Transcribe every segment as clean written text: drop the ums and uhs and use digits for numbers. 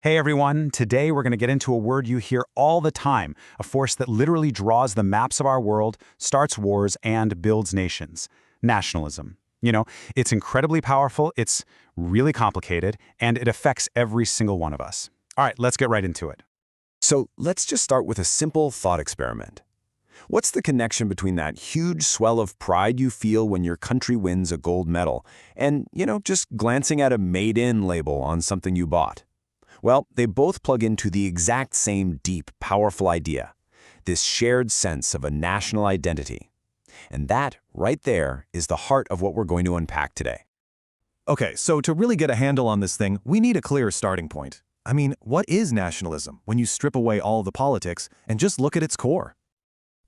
Hey everyone, today we're going to get into a word you hear all the time, a force that literally draws the maps of our world, starts wars, and builds nations. Nationalism. It's incredibly powerful, it's really complicated, and it affects every single one of us. All right, let's get right into it. So let's just start with a simple thought experiment. What's the connection between that huge swell of pride you feel when your country wins a gold medal and, just glancing at a Made In label on something you bought? Well, they both plug into the exact same deep, powerful idea, this shared sense of a national identity. And that, right there, is the heart of what we're going to unpack today. Okay, so to really get a handle on this thing, we need a clear starting point. I mean, what is nationalism when you strip away all the politics and just look at its core?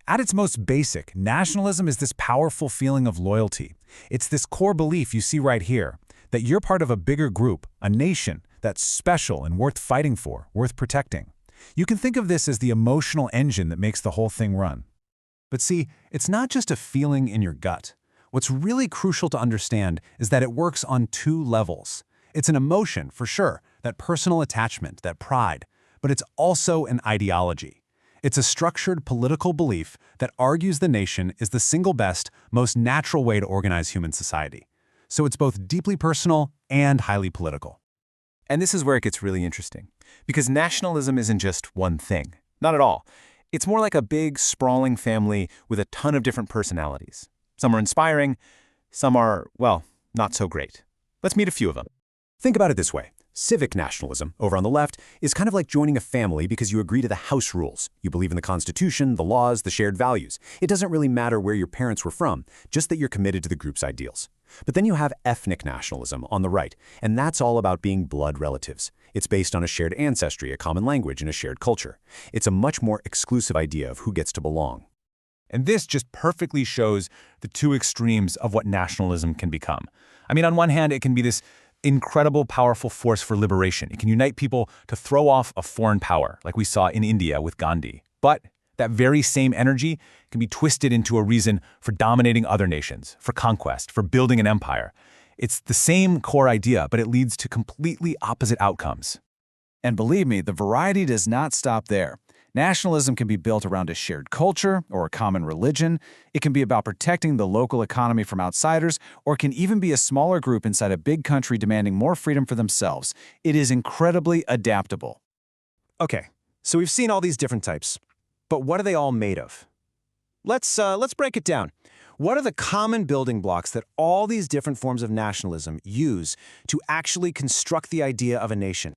At its most basic, nationalism is this powerful feeling of loyalty. It's this core belief you see right here, that you're part of a bigger group, a nation, that's special and worth fighting for, worth protecting. You can think of this as the emotional engine that makes the whole thing run. But see, it's not just a feeling in your gut. What's really crucial to understand is that it works on two levels. It's an emotion, for sure, that personal attachment, that pride, but it's also an ideology. It's a structured political belief that argues the nation is the single best, most natural way to organize human society. So it's both deeply personal and highly political. And this is where it gets really interesting, because nationalism isn't just one thing. Not at all. It's more like a big, sprawling family with a ton of different personalities. Some are inspiring, some are, well, not so great. Let's meet a few of them. Think about it this way. Civic nationalism, over on the left, is kind of like joining a family because you agree to the house rules. You believe in the Constitution, the laws, the shared values. It doesn't really matter where your parents were from, just that you're committed to the group's ideals. But then you have ethnic nationalism on the right, and that's all about being blood relatives. It's based on a shared ancestry, a common language, and a shared culture. It's a much more exclusive idea of who gets to belong. And this just perfectly shows the two extremes of what nationalism can become. I mean, on one hand, it can be this incredible, powerful force for liberation. It can unite people to throw off a foreign power, like we saw in India with Gandhi. But that very same energy can be twisted into a reason for dominating other nations, for conquest, for building an empire. It's the same core idea, but it leads to completely opposite outcomes. And believe me, the variety does not stop there. Nationalism can be built around a shared culture or a common religion. It can be about protecting the local economy from outsiders, or it can even be a smaller group inside a big country demanding more freedom for themselves. It is incredibly adaptable. Okay, so we've seen all these different types. But what are they all made of? Let's break it down. What are the common building blocks that all these different forms of nationalism use to actually construct the idea of a nation?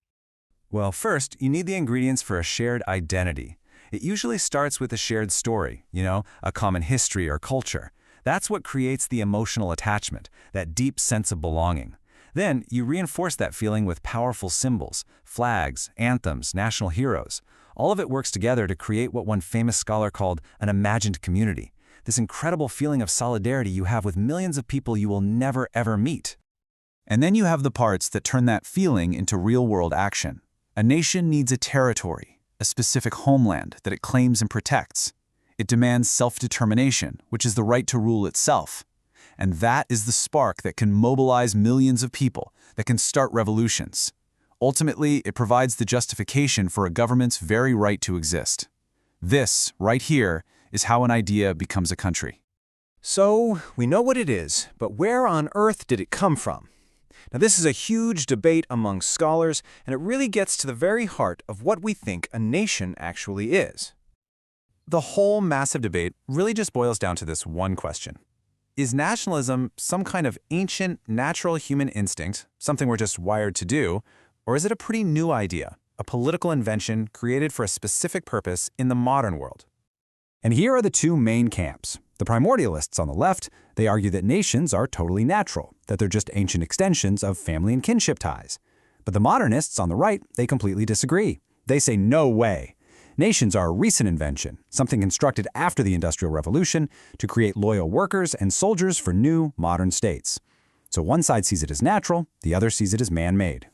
Well, first, you need the ingredients for a shared identity. It usually starts with a shared story, a common history or culture. That's what creates the emotional attachment, that deep sense of belonging. Then, you reinforce that feeling with powerful symbols, flags, anthems, national heroes. All of it works together to create what one famous scholar called an imagined community, this incredible feeling of solidarity you have with millions of people you will never, ever meet. And then you have the parts that turn that feeling into real-world action. A nation needs a territory, a specific homeland that it claims and protects. It demands self-determination, which is the right to rule itself. And that is the spark that can mobilize millions of people, that can start revolutions. Ultimately, it provides the justification for a government's very right to exist. This, right here, is how an idea becomes a country. So, we know what it is, but where on earth did it come from? Now, this is a huge debate among scholars, and it really gets to the very heart of what we think a nation actually is. The whole massive debate really just boils down to this one question. Is nationalism some kind of ancient, natural human instinct, something we're just wired to do, or is it a pretty new idea, a political invention created for a specific purpose in the modern world? And here are the two main camps. The primordialists on the left, they argue that nations are totally natural, that they're just ancient extensions of family and kinship ties. But the modernists on the right, they completely disagree. They say no way. Nations are a recent invention, something constructed after the Industrial Revolution to create loyal workers and soldiers for new, modern states. So one side sees it as natural, the other sees it as man-made.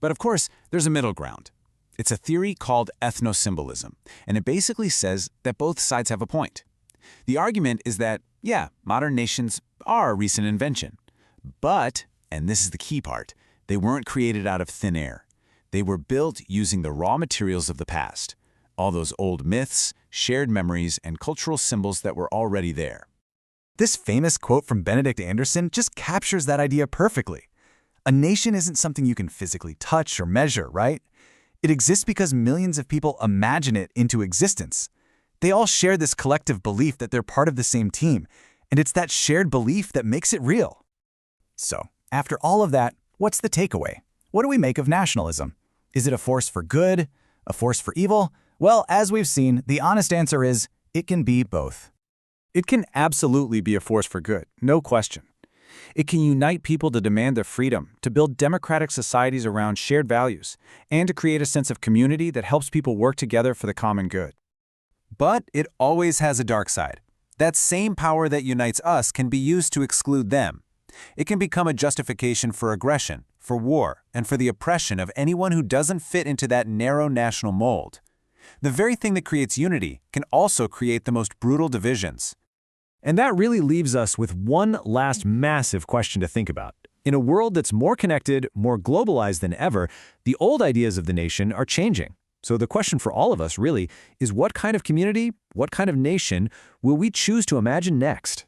But of course, there's a middle ground. It's a theory called ethnosymbolism, and it basically says that both sides have a point. The argument is that, yeah, modern nations are a recent invention. But, and this is the key part, they weren't created out of thin air. They were built using the raw materials of the past, all those old myths, shared memories, and cultural symbols that were already there. This famous quote from Benedict Anderson just captures that idea perfectly. A nation isn't something you can physically touch or measure, right? It exists because millions of people imagine it into existence. They all share this collective belief that they're part of the same team, and it's that shared belief that makes it real. So, after all of that, what's the takeaway? What do we make of nationalism? Is it a force for good? A force for evil? Well, as we've seen, the honest answer is, it can be both. It can absolutely be a force for good, no question. It can unite people to demand their freedom, to build democratic societies around shared values, and to create a sense of community that helps people work together for the common good. But it always has a dark side. That same power that unites us can be used to exclude them. It can become a justification for aggression, for war, and for the oppression of anyone who doesn't fit into that narrow national mold. The very thing that creates unity can also create the most brutal divisions. And that really leaves us with one last massive question to think about. In a world that's more connected, more globalized than ever, the old ideas of the nation are changing. So the question for all of us really is, what kind of community, what kind of nation will we choose to imagine next?